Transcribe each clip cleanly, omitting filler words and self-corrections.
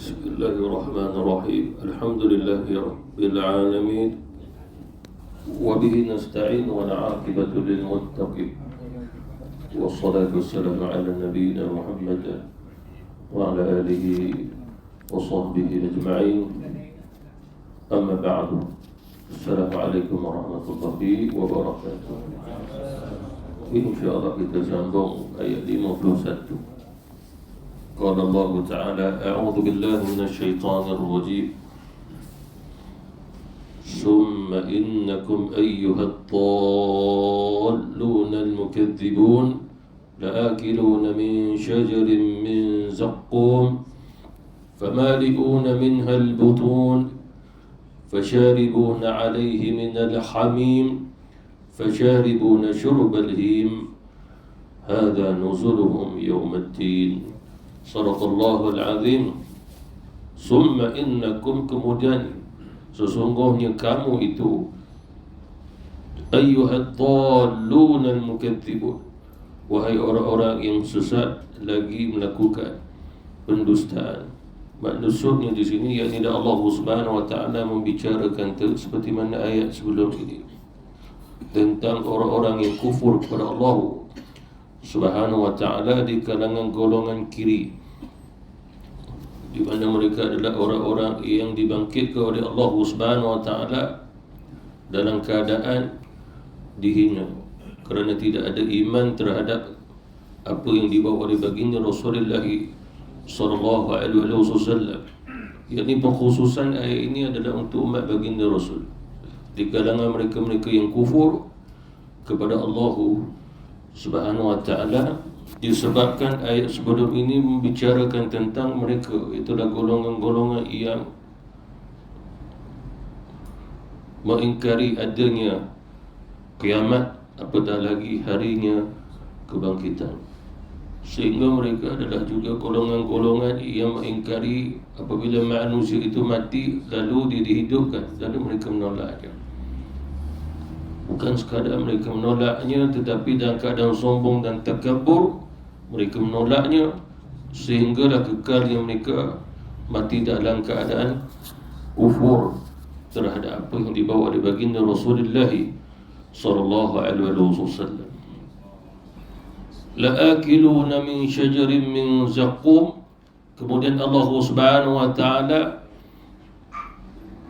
بسم الله الرحمن الرحيم الحمد لله رب العالمين وبه نستعين والعاقبة للمتقين والصلاة والسلام على نبينا محمد وعلى آله وصحبه أجمعين أما بعد السلام عليكم ورحمة الله وبركاته. InsyaAllah kita sambung ayat 51. قال الله تعالى أعوذ بالله من الشيطان الرجيم ثم إنكم أيها الضالون المكذبون لآكلون من شجر من زقوم فمالئون منها البطون فشاربون عليه من الحميم فشاربون شرب الهيم هذا نزلهم يوم الدين Sadaqallahul Azim. Summa innakum, kemudian sesungguhnya kamu itu ayyuhad dhallunal mukadzibun, wahai orang-orang yang sesat lagi melakukan pendustaan. Maksudnya di sini yakni Allah Subhanahu wa taala membicarakan seperti mana ayat sebelum ini tentang orang-orang yang kufur kepada Allah Subhanahu wa ta'ala di kalangan golongan kiri, di mana mereka adalah orang-orang yang dibangkitkan oleh Allah Subhanahu wa ta'ala dalam keadaan dihina kerana tidak ada iman terhadap apa yang dibawa oleh baginda Rasulullah sallallahu alaihi wasallam. Yakni pengkhususan ayat ini adalah untuk umat baginda Rasul di kalangan mereka-mereka yang kufur kepada Allah Subhanahu wa ta'ala, disebabkan ayat sebelum ini membicarakan tentang mereka, itulah golongan-golongan yang mengingkari adanya kiamat, apatah lagi harinya kebangkitan. Sehingga mereka adalah juga golongan-golongan yang mengingkari apabila manusia itu mati lalu dia dihidupkan, lalu mereka menolaknya. Bukan sekadar mereka menolaknya, tetapi dalam keadaan sombong dan takabur mereka menolaknya, sehinggalah kekalnya mereka mati dalam keadaan kufur terhadap apa yang dibawa oleh baginda Rasulullah sallallahu alaihi wasallam. La'akiluna min syajarin min zaqum. Kemudian Allah Subhanahu wa taala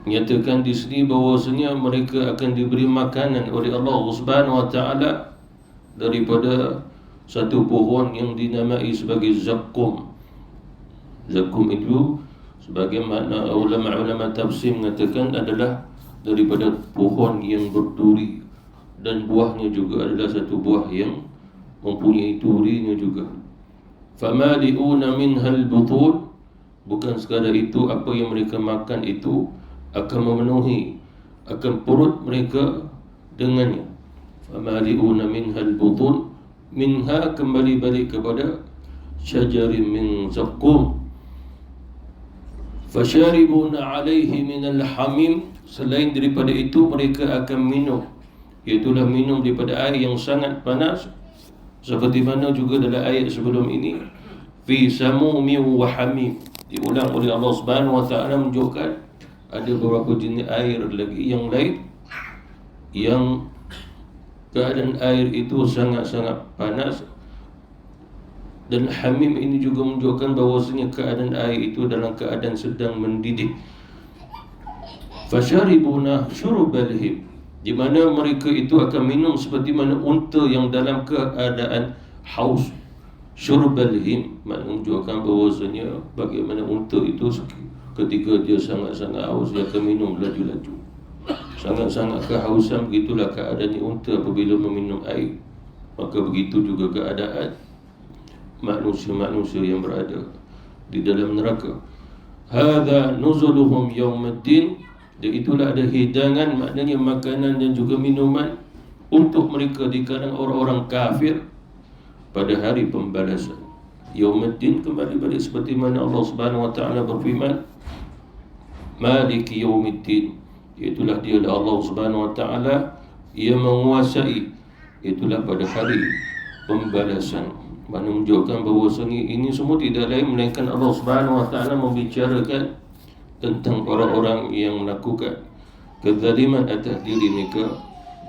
menyatakan di sini bahawasanya mereka akan diberi makanan oleh Allah Subhanahu wa taala daripada satu pohon yang dinamai sebagai zakum. Zakum itu sebagaimana ulama-ulama tafsir mengatakan adalah daripada pohon yang berduri, dan buahnya juga adalah satu buah yang mempunyai durinya juga. Famali'una minhal butun, bukan sekadar itu, apa yang mereka makan itu akan memenuhi akan perut mereka dengannya. Famali'una minhal butun, minha kembali balik kepada syajarin min zaqum. Fasharibuna alaihi minal hamim, selain daripada itu mereka akan minum, iaitulah minum daripada air yang sangat panas, seperti mana juga dalam ayat sebelum ini fi samumin wa hamim, diulang oleh Allah Subhanahu wa taala menunjukkan ada beberapa jenis air lagi yang lain yang keadaan air itu sangat-sangat panas, dan hamim ini juga menunjukkan bahawasanya keadaan air itu dalam keadaan sedang mendidih. Fasharibuna syurbal him, di mana mereka itu akan minum seperti mana unta yang dalam keadaan haus. Syurbal him menunjukkan bahawasanya bagaimana unta itu ketika dia sangat-sangat haus, dia akan minum laju-laju. Sangat-sangat kehausan, begitulah keadaannya unta apabila meminum air. Maka begitu juga keadaan manusia-manusia yang berada di dalam neraka. Hadza nuzuluhum yaumiddin, dan itulah ada hidangan, maknanya makanan dan juga minuman untuk mereka di kalangan orang-orang kafir pada hari pembalasan. Yaumiddin kembali balik seperti mana Allah Subhanahu wa taala berfirman, Maliki yaumiddin, itulah dia Allah Subhanahu wa taala yang menguasai, itulah pada hari pembalasan. Mana menunjukkan bahawasanya ini semua tidak lain melainkan Allah Subhanahu wa taala membicarakan tentang orang-orang yang melakukan kezaliman atas diri mereka,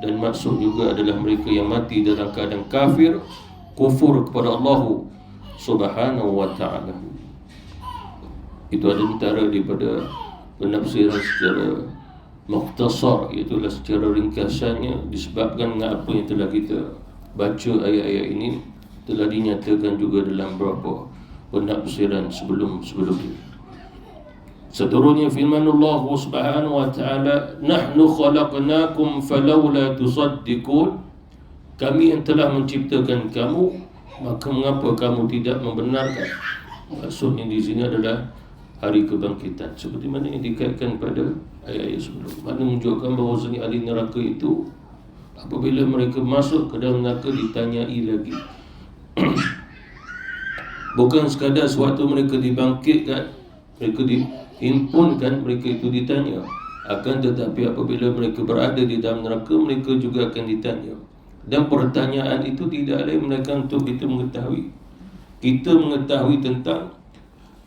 dan maksud juga adalah mereka yang mati dalam keadaan kafir, kufur kepada Allah Subhanahu wa taala. Itu ada antara daripada penafsiran secara mukhtasar, iaitu secara ringkasannya, disebabkan dengan apa yang telah kita baca ayat-ayat ini telah dinyatakan juga dalam beberapa penafsiran sebelum ini. Seterusnya firman Allah Subhanahu wa taala, nahnu khalaqnakum falawla tusaddiqun, kami yang telah menciptakan kamu, maka mengapa kamu tidak membenarkan? Maksudnya di sini adalah hari kebangkitan, seperti mana yang dikaitkan pada ayat-ayat sebelum, mana menunjukkan bahawasanya ahli neraka itu apabila mereka masuk ke dalam neraka ditanyai lagi. Bukan sekadar sewaktu mereka dibangkitkan, mereka dihimpunkan, mereka itu ditanya. Akan tetapi apabila mereka berada di dalam neraka, mereka juga akan ditanya. Dan pertanyaan itu tidak lain melainkan untuk kita mengetahui. Kita mengetahui tentang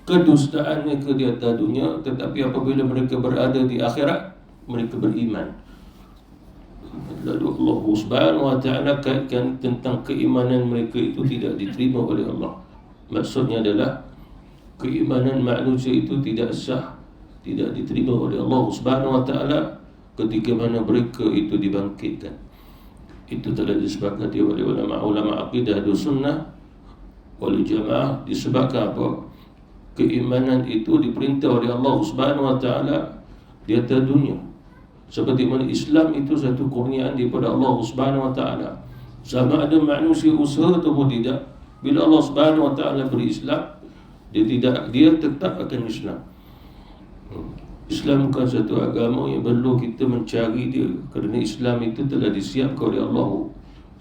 kedustaan mereka di atas dunia, tetapi apabila mereka berada di akhirat, mereka beriman. Lalu Allah Subhanahu wa taala kaitkan tentang keimanan mereka itu tidak diterima oleh Allah. Maksudnya adalah keimanan manusia itu tidak sah, tidak diterima oleh Allah Subhanahu wa taala ketika mana mereka itu dibangkitkan. Itu telah disepakati oleh ulama akidah sunnah wal jamaah. Disebabkan apa? Keimanan itu diperintah oleh Allah Subhanahu wa taala di atas dunia. Seperti mana Islam itu satu kurniaan daripada Allah Subhanahu wa taala. Sama ada manusia usaha ataupun tidak, bila Allah Subhanahu wa taala beri Islam, dia tetap akan Islam. Islam bukan satu agama yang perlu kita mencari dia, kerana Islam itu telah disiapkan oleh Allah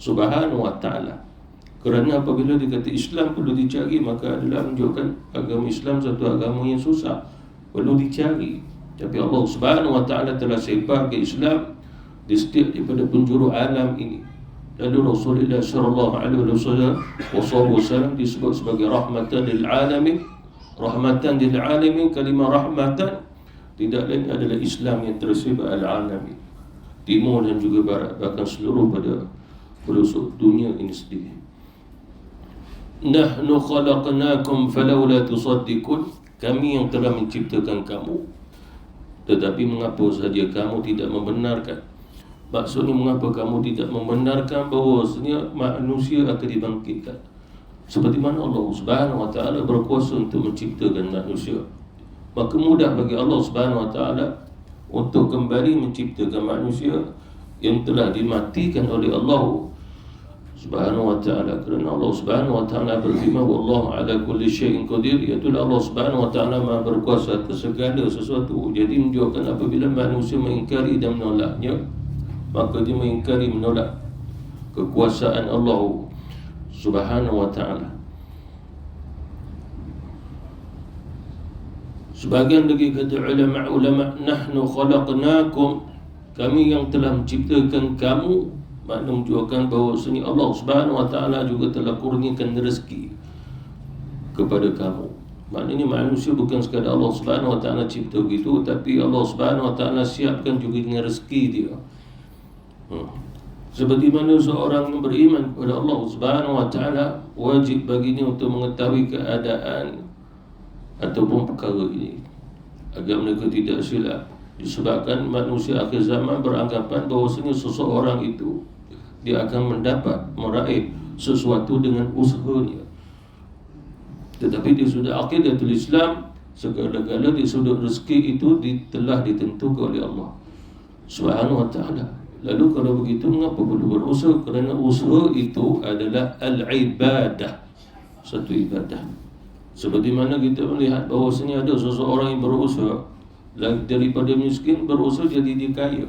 Subhanahu wa taala. Kerana apabila dikata Islam perlu dicari, maka adalah menunjukkan agama Islam satu agama yang susah, perlu dicari. Tapi Allah Subhanahu wa taala telah sebar ke Islam di setiap daripada penjuru alam ini. Lalu Rasulullah sallallahu alaihi wasallam disebut sebagai rahmatan lil alamin. Rahmatan lil alamin, kalimah rahmatan tidak lain adalah Islam yang tersebar al-alamin, timur dan juga barat, bahkan seluruh pada pelosok dunia ini sendiri. Nahnu khalaqnakum falawla tusaddiqun, kami yang telah menciptakan kamu, tetapi mengapa saja kamu tidak membenarkan? Maksudnya mengapa kamu tidak membenarkan bahawasanya manusia akan dibangkitkan? Seperti mana Allah Subhanahu wa taala berkuasa untuk menciptakan manusia, maka mudah bagi Allah Subhanahu wa taala untuk kembali menciptakan manusia yang telah dimatikan oleh Allah Subhanahu wa taala. Kerana Allah Subhanahu wa taala berfirman, wallahu ala kulli syai'in qadir, iaitu Allah Subhanahu wa taala Maha berkuasa atas segala sesuatu. Jadi menunjukkan apabila manusia mengingkari dan menolaknya, maka dia mengingkari, menolak kekuasaan Allah Subhanahu wa taala. Sebagian lagi kata ulama, nahnu khalaqnakum, kami yang telah menciptakan kamu, makna menunjukkan bahawasanya Allah Subhanahu wa taala juga telah kurniakan rezeki kepada kamu. Maknanya manusia bukan sekadar Allah Subhanahu wa taala cipta begitu, tapi Allah Subhanahu wa taala siapkan juga dengan rezeki dia. Seperti mana seorang yang beriman kepada Allah Subhanahu wa taala, wajib baginya untuk mengetahui keadaan ataupun perkara ini agar mereka tidak silap. Disebabkan manusia akhir zaman beranggapan bahawasanya seseorang itu dia akan mendapat, meraih sesuatu dengan usahanya. Tetapi di sudut aqidatul Islam, segala-gala di sudut rezeki itu telah ditentukan oleh Allah Subhanahu wa taala. Lalu kalau begitu mengapa perlu berusaha? Kerana usaha itu adalah al-ibadah, satu ibadah. Seperti mana kita melihat bahawasanya ada seseorang yang berusaha daripada miskin, berusaha jadi dia kaya.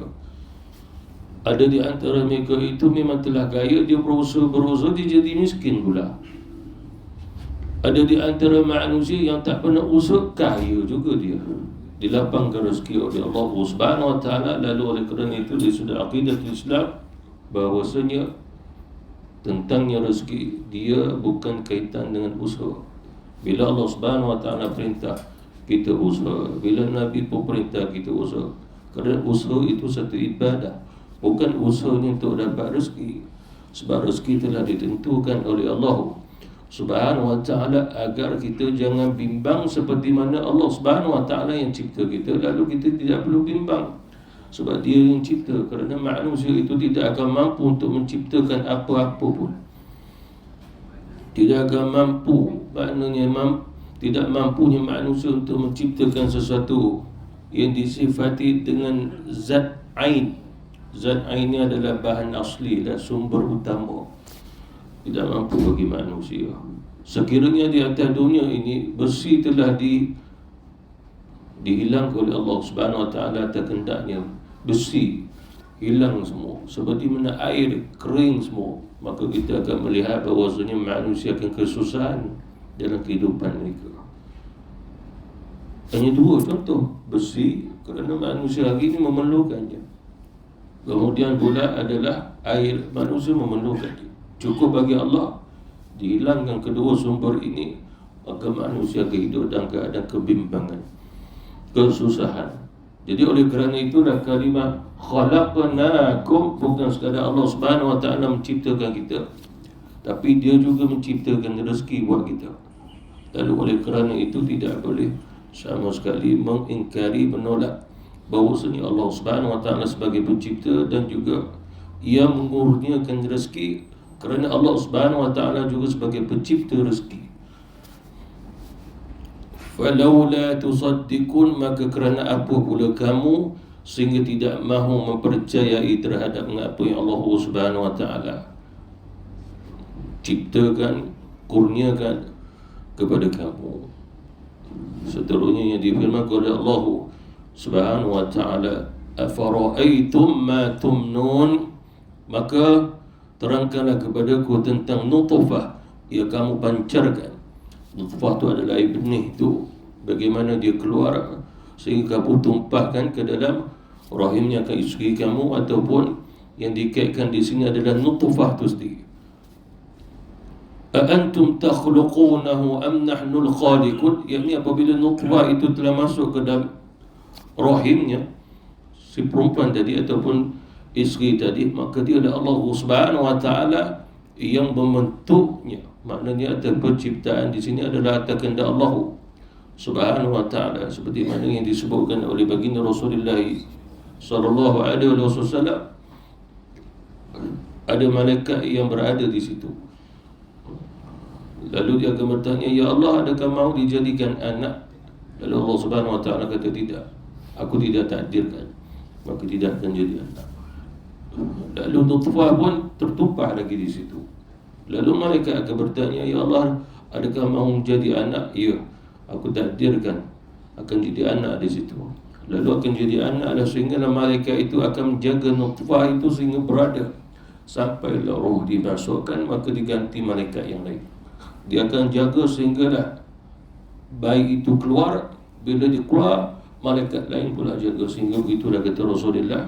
Ada di antara mereka itu memang telah kaya, dia berusaha dia jadi miskin pula. Ada di antara manusia yang tak pernah usaha, kaya juga dia, dilapangkan rezeki oleh Allah Subhanahu wa taala. Lalu oleh kerana itu di sudut akidah Islam bahawasanya tentangnya rezeki, dia bukan kaitan dengan usaha. Bila Allah Subhanahu Wa Taala perintah, kita usaha. Bila Nabi pun perintah, kita usaha. Kerana usaha itu satu ibadah, bukan usaha ni untuk dapat rezeki. Sebab rezeki telah ditentukan oleh Allah Subhanahu Wa Taala agar kita jangan bimbang seperti mana Allah Subhanahu Wa Taala yang cipta kita, lalu kita tidak perlu bimbang sebab dia yang cipta. Kerana manusia itu tidak akan mampu untuk menciptakan apa-apa pun. Tidak akan mampu, maknanya tidak mampunya manusia untuk menciptakan sesuatu yang disifati dengan zat ain. Zat ain ini adalah bahan asli dan sumber utama. Tidak mampu bagi manusia. Sekiranya di atas dunia ini besi telah dihilangkan oleh Allah Subhanahu Wa Taala atas kehendaknya, besi hilang semua, seperti mana air kering semua, maka kita akan melihat bahawasanya manusia akan kesusahan dalam kehidupan mereka. Hanya dua contoh, besi kerana manusia hari ini memerlukannya. Kemudian pula adalah air, manusia memerlukannya. Cukup bagi Allah dihilangkan kedua sumber ini, maka manusia akan hidup dalam keadaan kebimbangan, kesusahan. Jadi oleh kerana itulah kalimah khalaqnakum bukan sekadar Allah Subhanahu Wa Taala menciptakan kita, tapi dia juga menciptakan rezeki buat kita. Lalu oleh kerana itu tidak boleh sama sekali mengingkari, menolak bahawasanya Allah Subhanahu Wa Taala sebagai pencipta dan juga ia mengurniakan rezeki, kerana Allah Subhanahu Wa Taala juga sebagai pencipta rezeki. Falaula tusaddiqun, maka kerana apa pula kamu sehingga tidak mahu mempercayai terhadap apa yang Allah Subhanahu Wa Taala ciptakan, kurniakan kepada kamu. Seterusnya yang difirmankan oleh Allah Subhanahu Wa Taala, afara'aitum ma tumnun, maka terangkanlah kepadaku tentang nutfah yang kamu pancarkan. Nutfah itu adalah air benih itu, bagaimana dia keluar sehingga kamu tumpahkan ke dalam rahimnya ke isteri kamu, ataupun yang dikaitkan di sini adalah nutfah itu sendiri. A antum takhluqunahu am nahnul khaliqun, yakni apabila nutfah itu telah masuk ke dalam rahimnya si perempuan tadi ataupun isteri tadi, maka dia adalah Allah Subhanahu Wa Taala yang membentuknya. Maknanya atas penciptaan di sini adalah atas kehendak Allah Subhanahu Wa Taala, seperti mana yang disebutkan oleh baginda Rasulullah sallallahu alaihi wasallam. Ada malaikat yang berada di situ. Lalu dia akan bertanya, ya Allah, adakah mahu dijadikan anak? Lalu Allah Subhanahu Wa Taala kata, tidak, aku tidak takdirkan, maka tidak akan jadi anak. Lalu nutfah pun tertumpah lagi di situ. Lalu malaikat akan bertanya, ya Allah, adakah mahu jadi anak? Ya, aku takdirkan akan jadi anak di situ. Lalu akan jadi anak, sehingga malaikat itu akan menjaga nutfah itu sehingga berada sampailah roh dimasukkan, maka diganti malaikat yang lain. Dia akan jaga sehinggalah bayi itu keluar. Bila dia keluar, malaikat lain pula jaga. Sehingga begitulah kata Rasulullah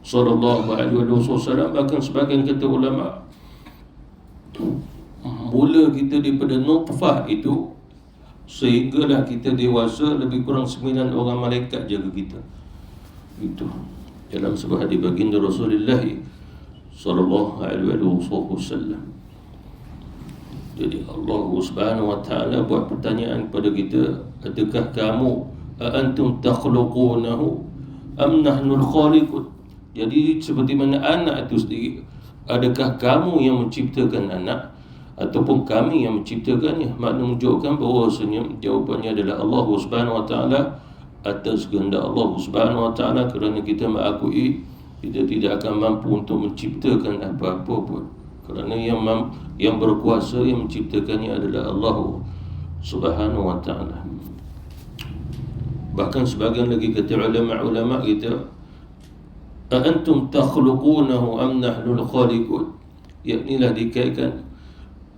sallallahu alaihi wasallam. Bahkan sebagian kata ulama, mula kita daripada nutfah itu sehinggalah kita dewasa, lebih kurang 9 orang malaikat jaga kita. Itu dalam sebuah hadis baginda Rasulullah sallallahu alaihi wasallam. Jadi Allah Subhanahu Wa Taala buat pertanyaan kepada kita, adakah kamu antum takhluqunahu am nahnul khaliqun? Jadi seperti mana anak itu sendiri, adakah kamu yang menciptakan anak ataupun kami yang menciptakannya? Makna menunjukkan bahawasanya jawapannya adalah Allah Subhanahu Wa Taala atas kehendak Allah Subhanahu Wa Taala, kerana kita mengakui kita tidak akan mampu untuk menciptakan apa-apa pun, kerana yang berkuasa yang menciptakannya adalah Allah Subhanahu Wa Taala. Bahkan sebagian lagi kata ulama-ulama kita, a antum takhluqunahu am nahnul khaliqun, yaknilah dikaitkan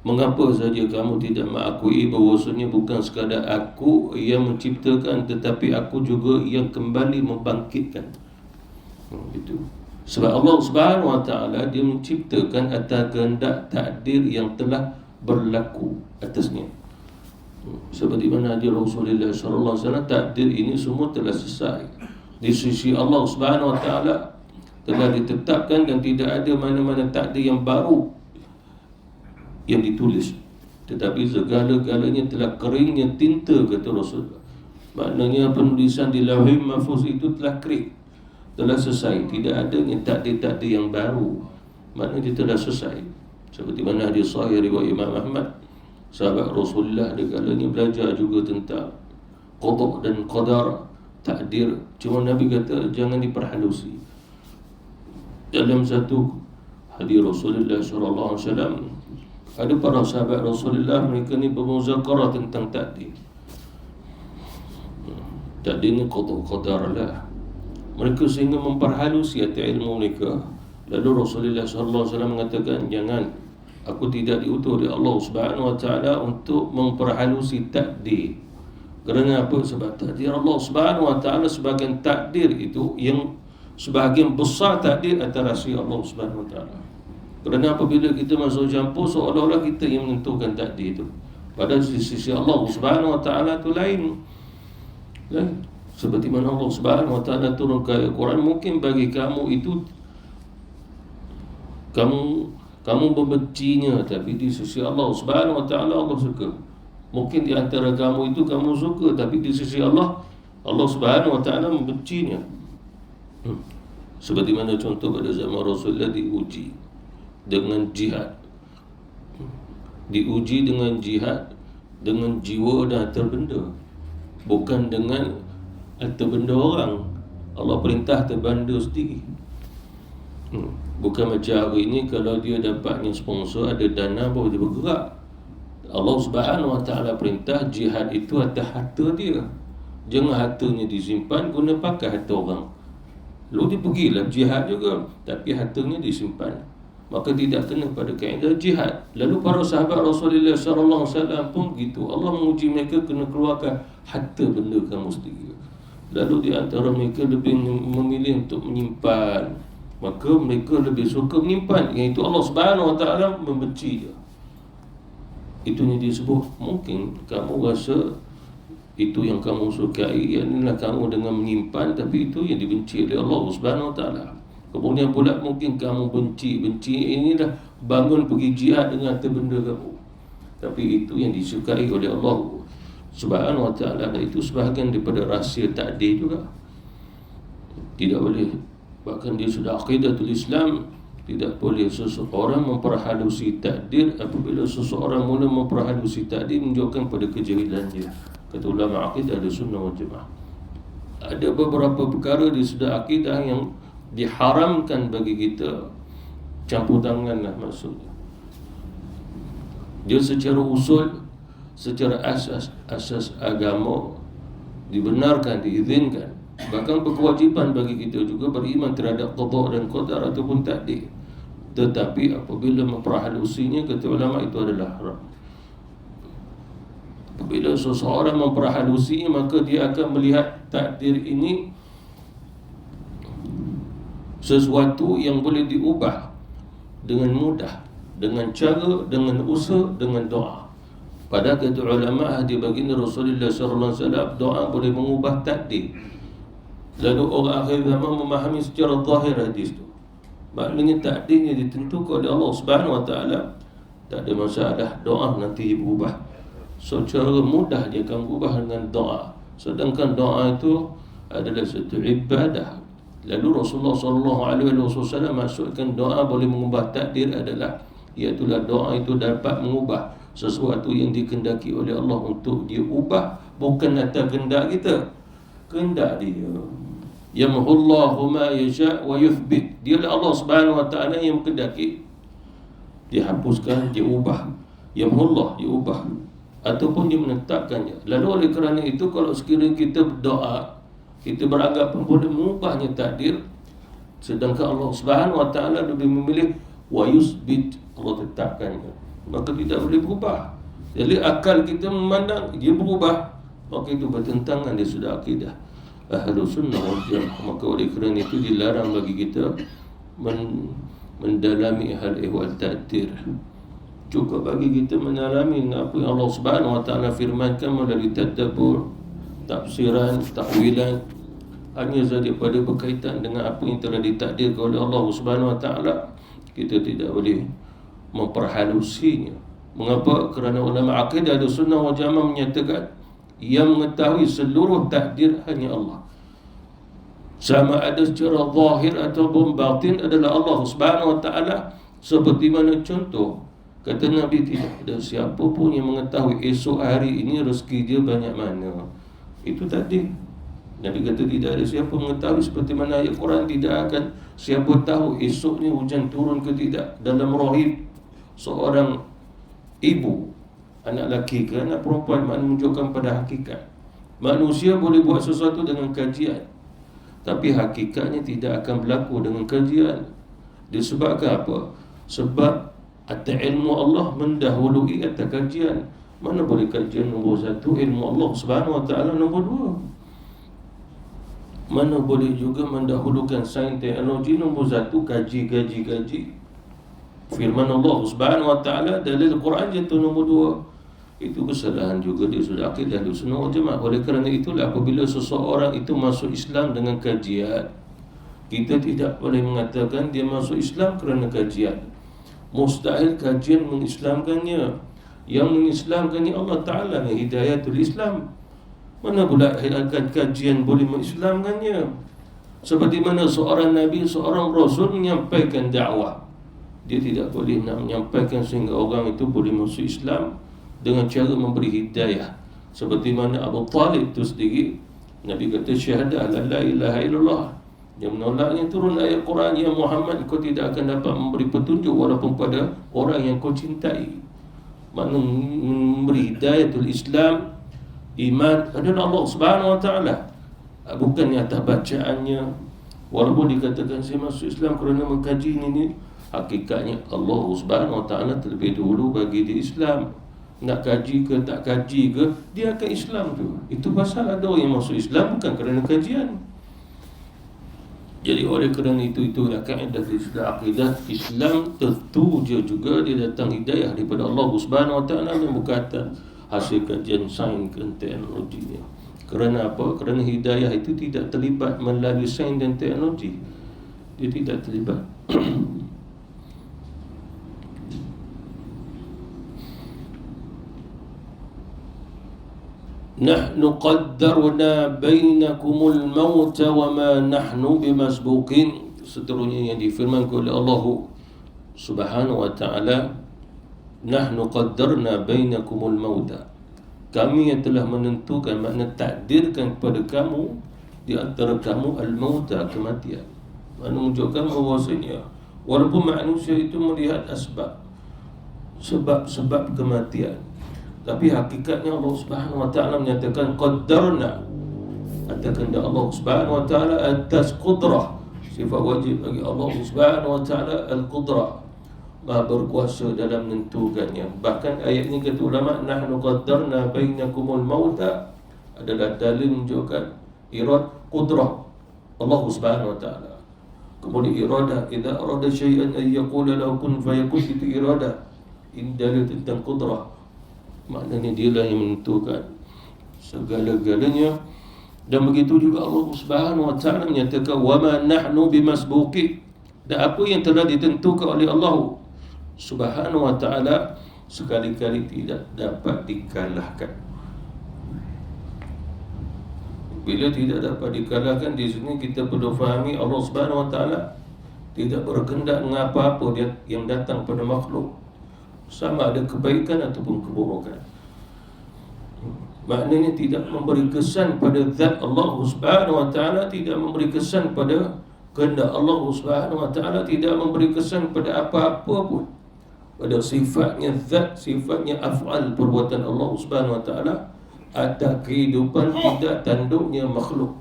mengapa saja kamu tidak mengakui bahawasanya bukan sekadar aku yang menciptakan, tetapi aku juga yang kembali membangkitkan. Itu Sebab Allah Subhanahu Wa Taala dia menciptakan atas kehendak takdir yang telah berlaku atasnya. Seperti mana hadis Rasulullah sallallahu alaihi wasallam, takdir ini semua telah selesai di sisi Allah Subhanahu Wa Taala, telah ditetapkan dan tidak ada mana-mana takdir yang baru yang ditulis. Tetapi segala-galanya telah keringnya tinta, kata Rasulullah. Maknanya penulisan di Lauhul Mahfuz itu telah kering, telah selesai, tidak ada takdir-takdir yang baru. Maknanya dia telah selesai. Seperti mana hadis sahih riwayat Imam Ahmad, sahabat Rasulullah di kalanya belajar juga tentang qada dan qadar, takdir. Cuma Nabi kata jangan diperhalusi. Dalam satu hadis Rasulullah sallallahu alaihi wasallam, ada para sahabat Rasulullah, mereka ni bermuzakarah tentang takdir. Takdir ni qadar lah. Mereka sehingga memperhalusi atas ilmu mereka. Lalu Rasulullah sallallahu alaihi wasallam mengatakan, jangan, aku tidak diutus oleh Allah Subhanahu Wa Taala untuk memperhalusi takdir. Kerana apa? Sebab takdir Allah Subhanahu Wa Taala, sebahagian takdir itu yang sebahagian besar takdir atas rahsia Allah Subhanahu Wa Taala. Kerana apabila kita masuk campur, seolah-olah kita yang menentukan takdir itu. Padahal di sisi Allah Subhanahu Wa Taala itu lain. Seperti mana Allah Subhanahu Wa Taala turunkan Al-Quran, mungkin bagi kamu itu kamu membencinya, tapi di sisi Allah Subhanahu Wa Taala Allah suka. Mungkin di antara kamu itu kamu suka, tapi di sisi Allah Subhanahu Wa Taala membencinya. Seperti mana contoh pada zaman Rasulullah diuji dengan jihad. Diuji dengan jihad dengan jiwa dan harta benda, bukan dengan harta benda orang. Allah perintah harta benda sendiri. Bukan macam hari ini, kalau dia dapatnya sponsor, ada dana, baru dia bergerak. Allah Subhanahu Wa Taala perintah jihad itu atas harta dia. Jangan hartanya disimpan guna pakai harta orang. Lalu dia pergilah jihad juga, tapi hartanya disimpan, maka tidak kena pada kaedah jihad. Lalu para sahabat Rasulullah sallallahu alaihi wasallam pun begitu. Allah menguji mereka kena keluarkan harta benda kamu sendiri. Lalu di antara mereka lebih memilih untuk menyimpan, maka mereka lebih suka menyimpan, iaitu Allah Subhanahu Wa Taala membenci dia. Itu yang disebut, mungkin kamu rasa itu yang kamu sukai, inilah kamu dengan menyimpan, tapi itu yang dibenci oleh Allah Subhanahu Wa Taala. Kemudian pula mungkin kamu benci inilah bangun pergi jihad dengan harta benda kamu, tapi itu yang disukai oleh Allah Subhanahu Wa Taala. Dan itu sebahagian daripada rahsia takdir juga. Tidak boleh, bahkan dia sudah aqidatul Islam, tidak boleh seseorang memperhalusi takdir. Apabila seseorang mula memperhalusi takdir, menunjukkan pada kejahilan dia. Kata ulama akidah ada sunnah wal jamaah, ada beberapa perkara di sudah akidah yang diharamkan bagi kita campur tangan lah maksudnya. Dia secara usul, secara asas agama dibenarkan, diizinkan. Bahkan berkewajipan bagi kita juga beriman terhadap qada dan qadar ataupun takdir. Tetapi apabila memperhalusinya, kata ulama, itu adalah haram. Apabila seseorang memperhalusinya, maka dia akan melihat takdir ini sesuatu yang boleh diubah dengan mudah, dengan cara, dengan usaha, dengan doa. Pada kata ulama, di baginda Rasulullah sallallahu alaihi wasallam, doa boleh mengubah takdir. Lalu orang akhir zaman memahami secara zahir hadis itu. Maknanya takdirnya ditentukan oleh Allah Subhanahu Wa Taala. Tak ada masalah, doa nanti berubah. Secara mudah dia akan berubah dengan doa. Sedangkan doa itu adalah satu ibadah. Lalu Rasulullah sallallahu alaihi wasallam maksudkan doa boleh mengubah takdir adalah, iaitulah doa itu dapat mengubah sesuatu yang dikehendaki oleh Allah untuk dia ubah, bukan atas kehendak kita, kehendak dia. Yamhullahu ma yasha wa yuthbit. Dialah Allah Subhanahu Wa Taala yang menghendaki, dia hapuskan, dia ubah. Yamhullah, dia ubah, ataupun dia menetapkannya. Lalu oleh kerana itu, kalau sekiranya kita berdoa, kita beranggapan boleh mengubahnya takdir, sedangkan Allah Subhanahu Wa Taala lebih memilih wa yusbit, Allah tetapkannya, maka tidak boleh berubah. Jadi akal kita memandang dia berubah, maka itu bertentangan dia sudah akidah Ahlus Sunnah wal Jamaah. Maka oleh kerana itu dilarang bagi kita mendalami hal ihwal takdir, cukup bagi kita mendalami apa yang Allah Subhanahu wa taala firmankan melalui tadabbur, tafsiran, takwilan, hanya saja pada berkaitan dengan apa yang telah ditakdirkan oleh Allah Subhanahu wa taala. Kita tidak boleh memperhalusinya. Mengapa? Kerana ulama akidah Ahlussunnah wal Jamaah menyatakan yang mengetahui seluruh takdir hanya Allah. Sama ada secara zahir ataupun batin adalah Allah Subhanahu wa taala. Seperti mana contoh, kata Nabi, tidak ada siapa pun yang mengetahui esok hari ini rezeki dia banyak mana. Itu tadi Nabi kata tidak ada siapa mengetahui, seperti mana ayat Quran tidak akan siapa tahu esok ni hujan turun ke tidak dalam rahim seorang ibu, anak lelaki ke anak perempuan. Maknanya menunjukkan pada hakikat manusia boleh buat sesuatu dengan kajian, tapi hakikatnya tidak akan berlaku dengan kajian. Disebabkan apa? Sebab atas ilmu Allah mendahului atas kajian. Mana boleh kajian nombor satu, ilmu Allah Subhanahu wa taala nombor dua. Mana boleh juga mendahulukan sains teknologi nombor satu, kaji. Firman Allah Subhanahu wa taala dalil Quran jatuh nombor dua. Itu kesalahan juga di sudut akidah Ahlussunnah wal Jamaah. Oleh kerana itulah apabila seseorang itu masuk Islam dengan kajian, kita tidak boleh mengatakan dia masuk Islam kerana kajian. Mustahil kajian mengislamkannya. Yang mengislamkannya Allah Ta'ala dengan hidayatul Islam. Mana pula kajian boleh mengislamkannya? Seperti mana seorang Nabi, seorang Rasul menyampaikan dakwah, dia tidak boleh nak menyampaikan sehingga orang itu boleh masuk Islam dengan cara memberi hidayah. Seperti mana Abu Talib itu sendiri, Nabi kata syahadah la ilaha illallah, dia menolaknya turun ayat Quran, ya Muhammad, kau tidak akan dapat memberi petunjuk walaupun pada orang yang kau cintai. Makna memberi hidayatul Islam, iman adalah Allah Subhanahu wa taala, bukan atas bacaannya. Walaupun dikatakan saya masuk Islam kerana mengkaji ini, hakikatnya Allah Subhanahu wa taala terlebih dahulu bagi dia Islam. Nak kaji ke tak kaji ke, dia akan Islam tu. Itu pasal ada orang yang masuk Islam bukan kerana kajian. Jadi oleh kerana itulah kaedah di sudah akidah Islam, tentu dia juga dia datang hidayah daripada Allah Subhanahu wa taala, bukan hasil kajian sains dan teknologi. Kerana apa? Kerana hidayah itu tidak terlibat melalui sains dan teknologi. Dia tidak terlibat. Nahnu qaddarna bainakumul mauta wa ma nahnu bimasbuqin. Seterusnya yang difirmankan oleh Allah Subhanahu wa taala, nahnu qaddarna bainakumul mauta, kami yang telah menentukan, makna takdirkan kepada kamu di antara kamu al-mauta, kematian. Makna menunjukkan bahawasanya walaupun manusia itu melihat sebab kematian, tapi hakikatnya Allah Subhanahu wa taala menyatakan qaddarna, atas kehendak Allah Subhanahu wa taala, atas qudrah. Sifat wajib bagi Allah Subhanahu wa taala al-qudrah, Maha berkuasa dalam menentukannya. Bahkan ayat ini kata ulama, nahnu qaddarna bainakumul mauta, adalah dalil menunjukkan irad qudrah Allah Subhanahu wa taala. Kemudian iradah, idza arada syai'an ay yaqula lahu kun fayakun, itu iradah. Ini dalil tentang qudrah. Maknanya dialah yang menentukan segala-galanya. Dan begitu juga Allah Subhanahu wa taala menyatakan wa ma nahnu bimasbuqin, dan apa yang telah ditentukan oleh Allah Subhanahu wa taala sekali-kali tidak dapat dikalahkan. Bila tidak dapat dikalahkan, di sini kita perlu fahami Allah Subhanahu wa taala tidak berkehendak dengan apa-apa dia yang datang pada makhluk, sama ada kebaikan ataupun keburukan. Maknanya tidak memberi kesan pada zat Allah Subhanahu wa taala, tidak memberi kesan pada kehendak Allah Subhanahu wa taala, tidak memberi kesan pada apa-apa pun, pada sifatnya zat, sifatnya af'al, perbuatan Allah Subhanahu wa taala atas kehidupan tidak tanduknya makhluk.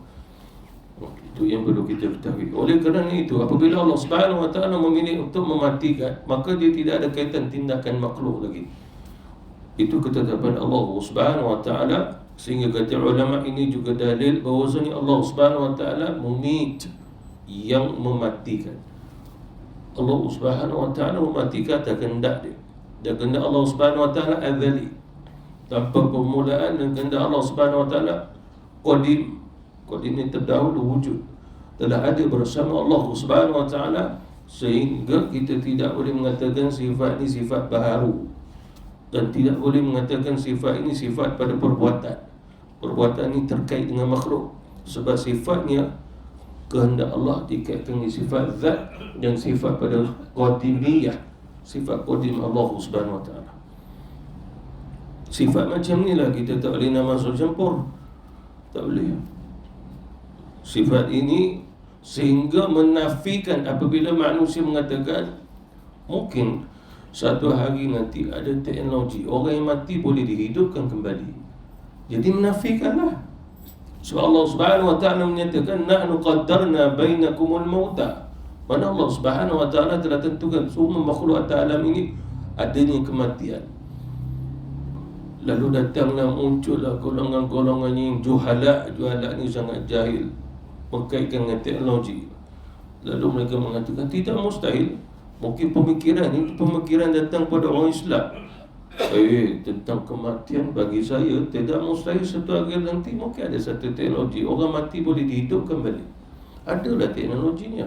Itu yang perlu kita ketahui. Oleh kerana itu, apabila Allah Subhanahu wa taala memilih untuk mematikan, maka dia tidak ada kaitan tindakan makhluk lagi. Itu ketetapan Allah Subhanahu wa taala. Sehingga kata ulama, ini juga dalil bahawasanya Allah Subhanahu wa taala mumit, yang mematikan. Allah Subhanahu wa ta'ala mematikan tak kehendak dia. Dan kehendak Allah Subhanahu wa ta'ala azali, tanpa permulaan, dan kehendak Allah Subhanahu wa ta'ala qadim. Qadim ni terdahulu wujud, telah ada bersama Allah Subhanahu wa ta'ala, sehingga kita tidak boleh mengatakan sifat ini sifat baharu, dan tidak boleh mengatakan sifat ini sifat pada perbuatan. Perbuatan ini terkait dengan makhluk, sebab sifatnya kehendak Allah dikaitkan dengan sifat zat dan sifat pada qadimiyah, sifat qadim Allah Subhanahu wa ta'ala. Sifat macam ni lah kita tak boleh nak masuk campur, tak boleh. Sifat ini sehingga menafikan apabila manusia mengatakan mungkin satu hari nanti ada teknologi orang yang mati boleh dihidupkan kembali, jadi menafikanlah. Sebab Allah Subhanahu wa ta'ala menyatakan nahnu qaddarna bainakumul mauta, mana Allah Subhanahu wa ta'ala telah tentukan semua makhluk atas alam ini adanya kematian. Lalu datanglah muncullah golongan-golongan yang juhala ni sangat jahil berkaitan dengan teknologi. Lalu mereka mengatakan tidak mustahil, mungkin pemikiran ini pemikiran datang pada orang Islam. Tentang kematian bagi saya tidak mustahil, satu hari nanti mungkin ada satu teknologi orang mati boleh dihidupkan balik. Adalah teknologinya.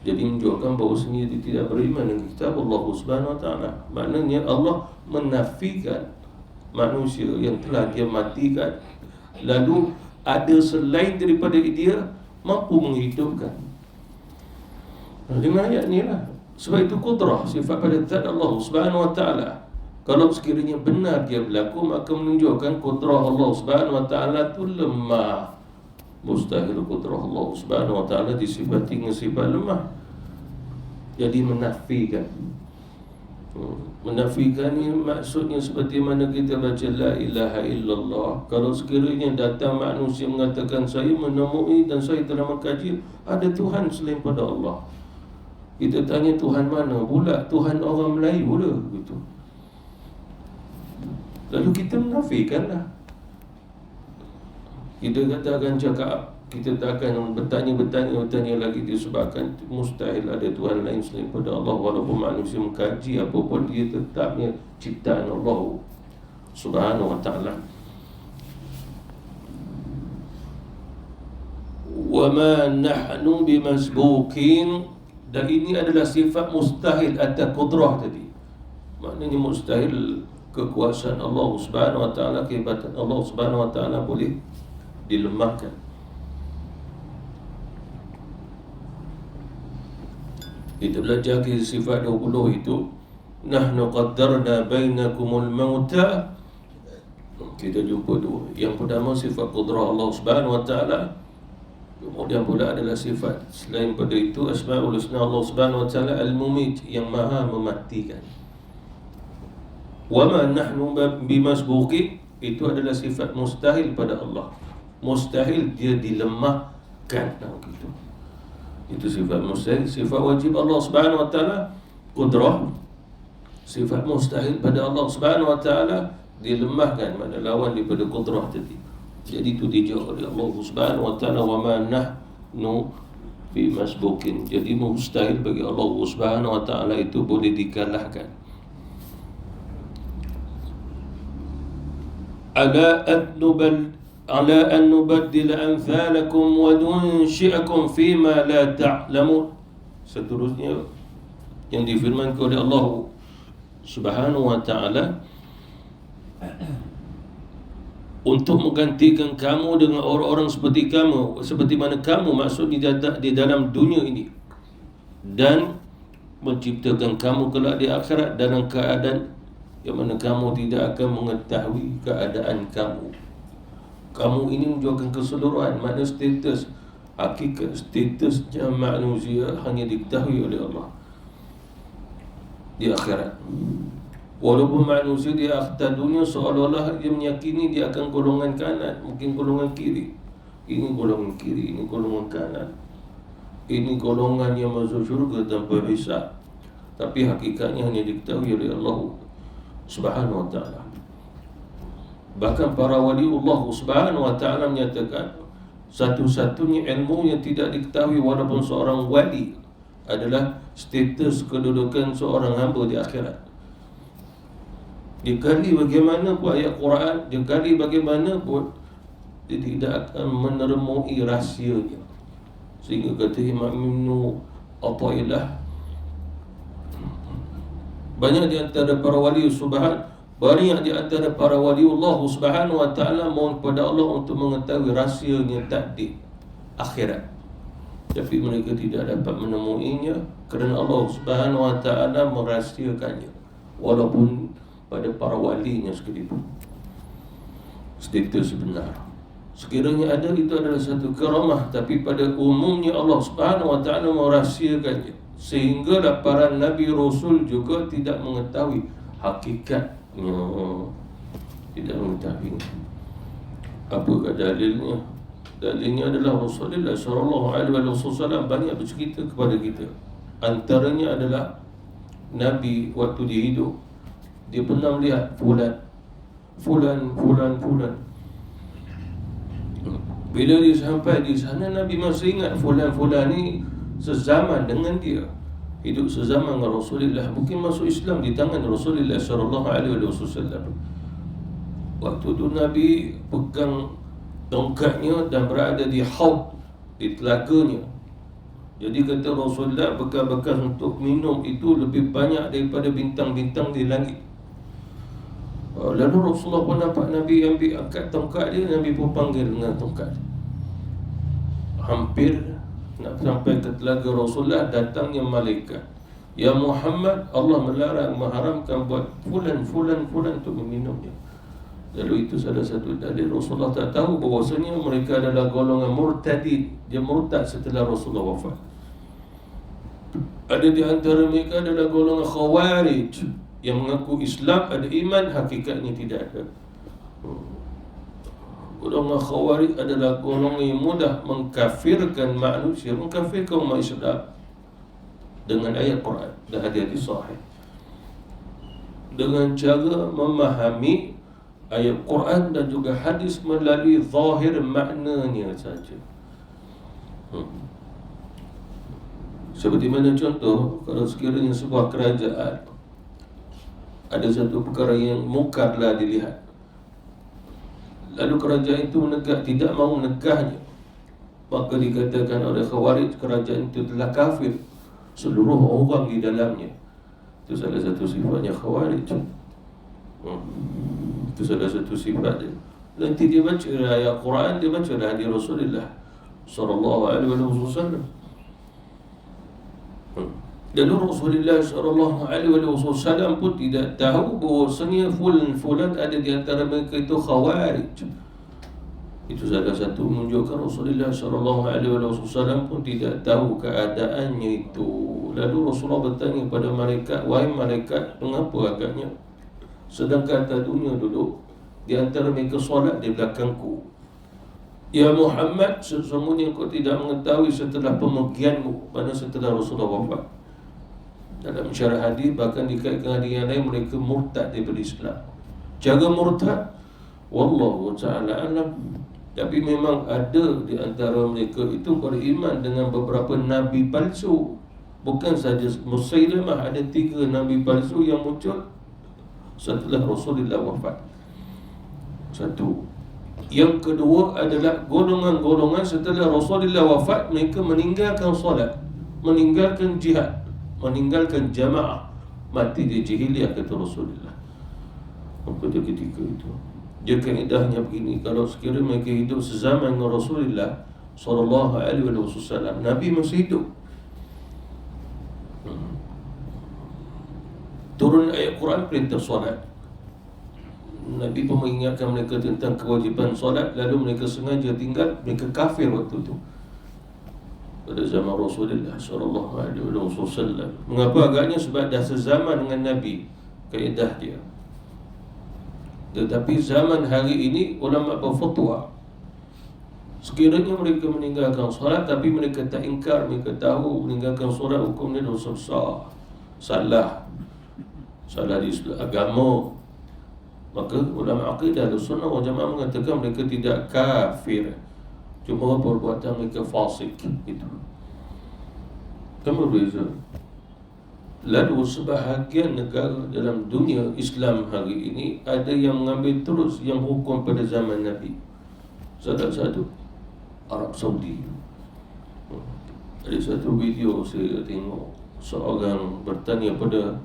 Jadi menunjukkan bahawa dia tidak beriman dengan kitab Allah Subhanahu wa ta'ala. Maknanya Allah menafikan manusia yang telah dia matikan, lalu ada selain daripada dia mampu menghidupkan. Dengan ayat ni lah. Sebab itu kudrah, sifat pada zat Allah Subhanahu wa ta'ala, kalau sekiranya benar dia berlaku, maka menunjukkan kudrah Allah Subhanahu wa ta'ala tu lemah. Mustahil kudrah Allah Subhanahu wa ta'ala disifati dengan sifat lemah. Jadi menafikan. Menafikan ni maksudnya seperti mana kita baca la ilaha illallah. Kalau sekiranya datang manusia mengatakan saya menemui dan saya telah mengkaji ada Tuhan selain pada Allah, kita tanya Tuhan mana pula? Tuhan orang Melayu dah gitu. Lalu kita menafikanlah. Kita katakan cakap, kita tak akan bertanya lagi, disebabkan mustahil ada Tuhan lain selain pada Allah. Walaupun manusia mengkaji apapun, dia tetapnya ciptaan Allah Subhanahu wa ta'ala. Wa ma nahnu bimasbuqin, dan ini adalah sifat mustahil atas kudrah tadi. Maknanya mustahil kekuasaan Allah Subhanahu wa ta'ala, kehebatan Allah Subhanahu wa ta'ala boleh dilemahkan. Kita belajar kisah sifat 20 itu, nahnu qaddarna bainakumul mauta. Kita jumpa dua. Yang pertama sifat qudrah Allah Subhanahu wa ta'ala. Kemudian pula adalah sifat selain pada itu, asmaul husna Allah Subhanahu wa ta'ala al-mumit, yang maha mematikan. Wa ma nahnu bimasbuqin, itu adalah sifat mustahil pada Allah. Mustahil dia dilemahkan. Gitu. Itu sifat mustahil. Sifat wajib Allah Subhanahu wa ta'ala qudrah. Sifat mustahil pada Allah Subhanahu wa ta'ala dilemahkan, mana lawan daripada qudrah tadi. Jadi itu dijawab oleh Allah Subhanahu wa ta'ala, wa ma nahnu bimasbuqin. Jadi mustahil bagi Allah Subhanahu wa ta'ala itu boleh dikalahkan. Ala an nubaddil amthalakum wa nunshi'akum fima la ta'lamun. Seterusnya yang difirmankan oleh Allah Subhanahu wa ta'ala, untuk menggantikan kamu dengan orang-orang seperti kamu, seperti mana kamu, maksudnya di dalam dunia ini, dan menciptakan kamu kelak di akhirat dalam keadaan yang mana kamu tidak akan mengetahui keadaan kamu. Kamu ini menunjukkan keseluruhan, makna status, hakikat statusnya manusia hanya diketahui oleh Allah di akhirat. Walaupun manusia di akhir dunia seolah-olah dia meyakini dia akan golongan kanan, mungkin golongan kiri. Ini golongan kiri, ini golongan kanan. Ini golongan yang masuk syurga tanpa hisab. Tapi hakikatnya hanya diketahui oleh Allah Subhanahu wa ta'ala. Bahkan para wali Allah Subhanahu wa ta'ala menyatakan satu-satunya ilmu yang tidak diketahui walaupun seorang wali adalah status kedudukan seorang hamba di akhirat. Dikali bagaimana pun ayat Quran, dikali bagaimana pun dia tidak akan menermui rahsianya. Sehingga kata Imam Ibnu Athaillah, banyak di antara para wali banyak di antara para wali Allah Subhanahu wa taala mohon kepada Allah untuk mengetahui rahsianya takdir akhirat, tapi mereka tidak dapat menemuinya kerana Allah Subhanahu wa taala merahsiakannya, walaupun pada para walinya sekalipun. Status benar sekiranya ada, itu adalah satu karamah, tapi pada umumnya Allah Subhanahu wa taala merahsiakannya, sehingga para nabi rasul juga tidak mengetahui hakikatnya, tidak mengetahui. Apakah dalilnya? Dalilnya adalah Rasulullah sallallahu alaihi wasallam banyak bercerita kepada kita. Antaranya adalah Nabi waktu dia hidup, dia pernah melihat fulan. Bila dia sampai di sana, Nabi masih ingat fulan ni sezaman dengan dia, hidup sezaman dengan Rasulullah, mungkin masuk Islam di tangan Rasulullah sallallahu alaihi wasallam. Waktu tu Nabi pegang tongkatnya dan berada di haud, di telaganya. Jadi kata Rasulullah, bekas-bekas untuk minum itu lebih banyak daripada bintang-bintang di langit. Lalu Rasulullah pun nampak Nabi ambil angkat tongkat dia, Nabi pun panggil dengan tongkat. Hampir nak sampai ke telaga Rasulullah, datangnya malaikat. Ya Muhammad, Allah melarang, mengharamkan buat fulan untuk meminumnya. Lalu itu salah satu dalil Rasulullah tak tahu bahawasanya mereka adalah golongan murtadin. Dia murtad setelah Rasulullah wafat. Ada di antara mereka adalah golongan khawarij yang mengaku Islam, ada iman, hakikatnya tidak ada. Golongan khawarij adalah golongan yang mudah mengkafirkan manusia, mengkafirkan umat Islam dengan ayat Quran dan hadis sahih, dengan cara memahami ayat Quran dan juga hadis melalui zahir maknanya saja. Seperti mana contoh, kalau sekiranya sebuah kerajaan ada satu perkara yang mukarlah dilihat, lalu kerajaan itu menegak, tidak mahu menegahnya, maka dikatakan oleh khawarij kerajaan itu telah kafir, seluruh orang di dalamnya. Itu salah satu sifatnya khawarij. Itu salah satu sifat dia. Nanti dia baca ayat Quran, dia baca hadis Rasulullah sallallahu alaihi wasallam. Lalu Rasulullah sallallahu alaihi wasallam pun tidak tahu bahawasanya fulan ada di antara mereka itu khawarij. Itu salah satu menunjukkan Rasulullah sallallahu alaihi wasallam pun tidak tahu keadaannya itu. Lalu Rasulullah bertanya kepada malaikat, wahai malaikat, mengapa agaknya sedangkan dunia duduk di antara mereka solat di belakangku? Ya Muhammad, sesungguhnya kau tidak mengetahui setelah pemergianmu, mana setelah Rasulullah wafat. Dalam syarah hadis bahkan dikaitkan hadis yang lain, mereka murtad daripada Islam. Cara murtad wallahu ta'ala alam, tapi memang ada di antara mereka itu beriman dengan beberapa nabi palsu. Bukan saja Musailamah, ada 3 nabi palsu yang muncul setelah Rasulullah wafat. Satu. Yang kedua adalah golongan-golongan setelah Rasulullah wafat, mereka meninggalkan solat, meninggalkan jihad, meninggalkan jamaah, mati di jahiliyah, kata Rasulullah. Pada ketika itu dia kaedahnya begini, kalau sekiranya mereka hidup sezaman dengan Rasulullah sallallahu alaihi wasallam, Nabi masih hidup, turun ayat Quran perintah solat, Nabi pun mengingatkan mereka tentang kewajipan solat, lalu mereka sengaja tinggal, mereka kafir waktu itu pada zaman Rasulullah sallallahu alaihi wasallam. Mengapa agaknya? Sebab dah sezaman dengan Nabi kaedah dia. Tetapi zaman hari ini ulama berfatwa, sekiranya mereka meninggalkan solat tapi mereka tak ingkar, mereka tahu meninggalkan solat hukumnya dosa besar, salah di agama, maka ulama akidah Ahlussunnah wal Jamaah mengatakan mereka tidak kafir, cuma perbuatan mereka fasik. Itu kan berbeza. Lalu sebahagian negara dalam dunia Islam hari ini ada yang mengambil terus yang hukum pada zaman Nabi. Salah satu Arab Saudi. Ada satu video saya tengok seorang bertanya pada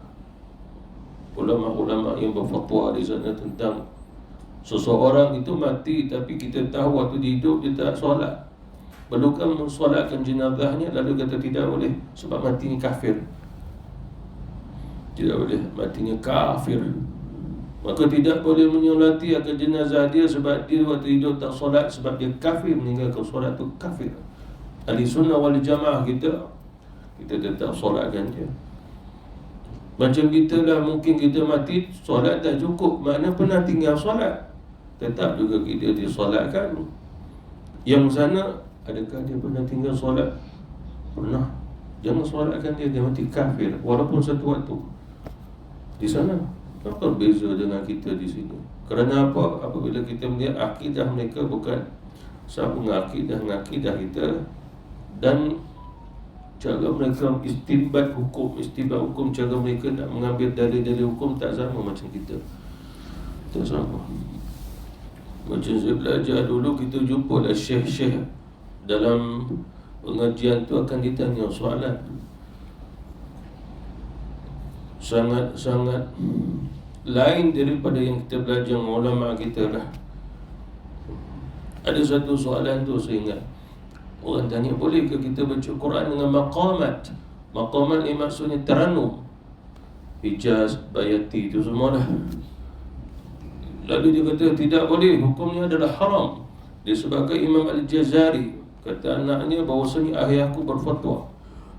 ulama-ulama yang berfatwa di sana tentang seseorang itu mati tapi kita tahu waktu dia hidup dia tak solat. Perlukah mensolatkan jenazahnya? Lalu kata tidak boleh sebab mati ni kafir. Tidak boleh, matinya kafir. Maka tidak boleh menyolati akan jenazah dia sebab dia waktu hidup tak solat, sebab dia kafir, meninggalkan solat tu kafir. Ahli sunnah wal jamaah kita tetap solatkan dia. Macam kita lah, mungkin kita mati solat tak cukup, mana pernah tinggal solat, tetap juga kita disolatkan. Yang sana, adakah dia pernah tinggal solat? Pernah. Jangan solatkan dia, dia mati kafir walaupun satu waktu. Di sana apa beza dengan kita di sini? Kerana apa? Apabila kita melihat akidah mereka bukan sama dengan akidah kita, dan cara mereka istinbat hukum, cara mereka nak mengambil dari hukum tak sama macam kita. Tak sama. Macam saya belajar dulu, kita jumpa lah syekh-syekh dalam pengajian tu akan ditanya soalan sangat-sangat lain daripada yang kita belajar dengan ulama kita lah. Ada satu soalan tu saya ingat, orang tanya, boleh ke kita baca Quran dengan maqamat? Maqamat ni maksudnya teranum, Hijaz, Bayati tu semua lah. Lalu dia kata tidak boleh, hukumnya adalah haram. Disebabkan Imam Al-Jazari kata anaknya bahawasanya ayah aku berfatwa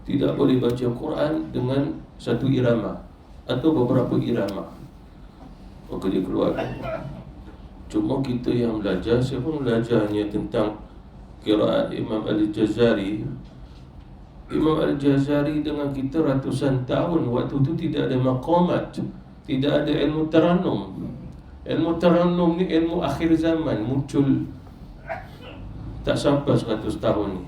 tidak boleh baca Quran dengan satu irama atau beberapa irama. Maka dia keluarkan. Cuma kita yang belajar, saya pun belajarnya tentang qiraat Imam Al-Jazari. Imam Al-Jazari dengan kita ratusan tahun, waktu itu tidak ada maqamat, tidak ada ilmu tarannum. Ilmu tarannum ni ilmu akhir zaman, muncul tak sampai 100 tahun ni.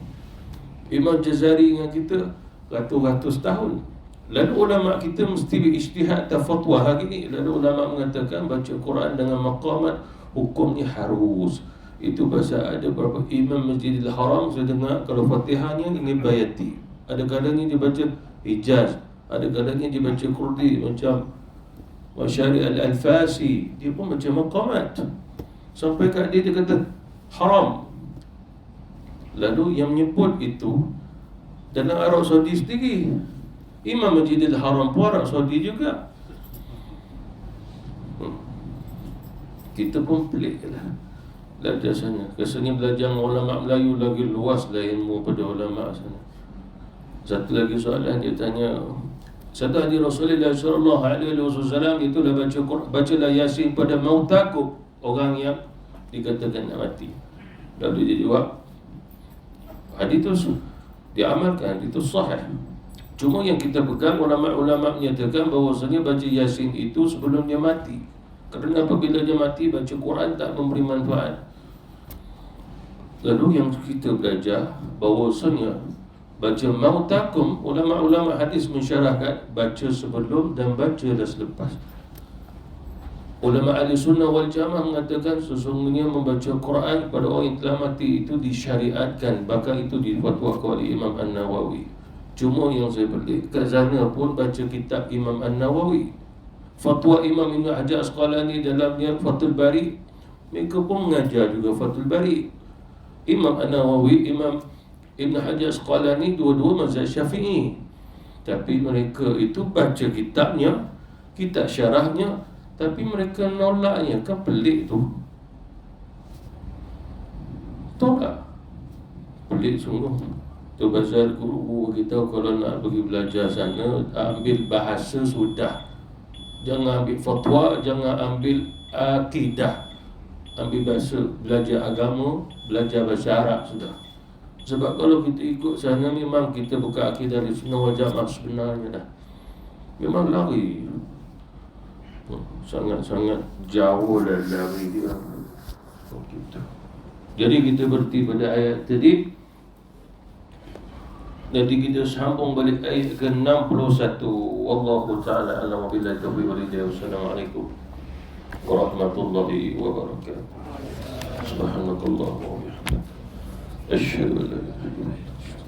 Imam Jazari dengan kita ratus-ratus tahun. Lalu ulama kita mesti berijtihad dan fatwa hari ni. Lalu ulama mengatakan baca Quran dengan maqamat hukumnya harus. Itu pasal ada beberapa imam Masjidil Haram saya dengar kalau Fatihahnya ini Bayati, ada kalanya dia baca Hijaz, ada kalanya dia baca Kurdi, macam Masyari Al-Alfasi, dia pun macam maqamat. Sampai kat dia kata haram. Lalu yang menyebut itu dalam Arab Saudi sendiri, Imam Masjidil Haram pun Arab Saudi juga. Kita pun pelik lah belajar sana. Kesannya belajar ulama Melayu lagi luas lah ilmu pada ulama sana. Satu lagi soalan dia tanya, satu hadis Rasulullah sallallahu alaihi wasallam itulah bacalah Yasin pada mautaku, orang yang dikatakan nak mati. Lalu dia jawab, hadis itu diamalkan, itu sahih. Cuma yang kita pegang, ulama-ulama menyatakan bahawasanya baca Yasin itu sebelum dia mati. Kerana apabila dia mati, baca Quran tak memberi manfaat. Lalu yang kita belajar bahawasanya baca mautakum, ulama-ulama hadis mensyarahkan baca sebelum dan baca dah selepas. Ulama ahli sunnah wal jamaah mengatakan sesungguhnya membaca Quran pada orang yang telah mati itu disyariatkan, bahkan itu difatwakan oleh Imam An-Nawawi. Cuma yang saya pelik, kat sana pun baca kitab Imam An-Nawawi. Fatwa Imam Ibn Hajar Asqalani dalamnya Fathul Bari, mereka pun mengajar juga Fathul Bari. Imam An-Nawawi, Imam Ibn Hajar Asqalani, dua-dua mazhab Syafi'i. Tapi mereka itu baca kitabnya, kitab syarahnya, tapi mereka nolaknya. Kan pelik tu. Tolak. Pelik sungguh. Tu pasal guru kita kalau nak pergi belajar sana, ambil bahasa sudah. Jangan ambil fatwa, jangan ambil akidah. Ambil bahasa, belajar agama, belajar bahasa Arab sudah. Sebab kalau kita ikut sana, memang kita buka akidah di sunnah wal jamaah sebenarnya dah. Memang lari. Sangat-sangat jauh dah lari dia. Jadi kita berhenti pada ayat tadi. Nanti kita sambung balik ayat ke-61. Wallahu ta'ala a'lam billahi taufiq wal hidayah. Wassalamualaikum warahmatullahi wabarakatuh. Subhanakallahumma wa bihamdika asyhadu an la ilaha illa anta